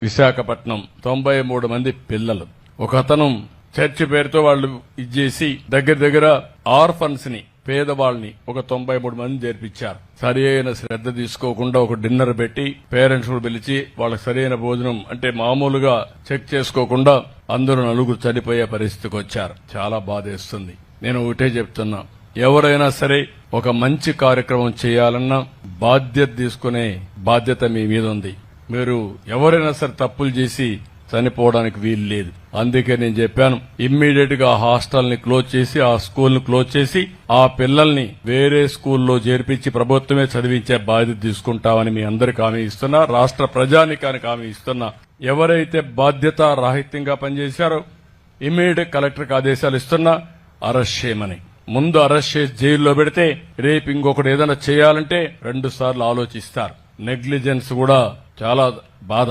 విశాఖపట్నం 93 మంది పిల్లలు. ఒక అతను చర్చి పేరుతో వాళ్ళు ఇచ్చేసి దగ్గర ఆర్ఫన్స్ ని పేదవాళ్ళని ఒక 93 మంది చేర్పించారు. సరి అయిన శ్రద్ధ తీసుకోకుండా ఒక డిన్నర్ పెట్టి పేరెంట్స్ కూడా పిలిచి వాళ్ళకి సరైన భోజనం అంటే మామూలుగా చెక్ చేసుకోకుండా అందరూ నలుగురు చనిపోయే పరిస్థితికి వచ్చారు. చాలా బాధేస్తుంది. నేను ఒకటే చెప్తున్నా, ఎవరైనా సరే ఒక మంచి కార్యక్రమం చేయాలన్నా బాధ్యత తీసుకునే బాధ్యత మీ మీద ఉంది. మీరు ఎవరైనా సరే తప్పులు చేసి చనిపోవడానికి వీలు లేదు. అందుకే నేను చెప్పాను, ఇమ్మీడియట్ గా హాస్టల్ ని క్లోజ్ చేసి ఆ స్కూల్ ని క్లోజ్ చేసి ఆ పిల్లల్ని వేరే స్కూల్లో చేర్పించి ప్రభుత్వమే చదివించే బాధ్యత తీసుకుంటామని మీ అందరికి హామీ ఇస్తున్నా. రాష్ట్ర ప్రజానికానికి హామీ ఇస్తున్నా. ఎవరైతే బాధ్యత రాహిత్యంగా పనిచేశారో ఇమ్మీడియట్ కలెక్టర్కి ఆదేశాలు ఇస్తున్నా, అరెస్ట్ చేయమని. ముందు అరెస్ట్ చేసి జైల్లో పెడితే రేపు ఇంకొకటి ఏదైనా చేయాలంటే 2 సార్లు ఆలోచిస్తారు. నెగ్లిజెన్స్ కూడా చాలా బాధ.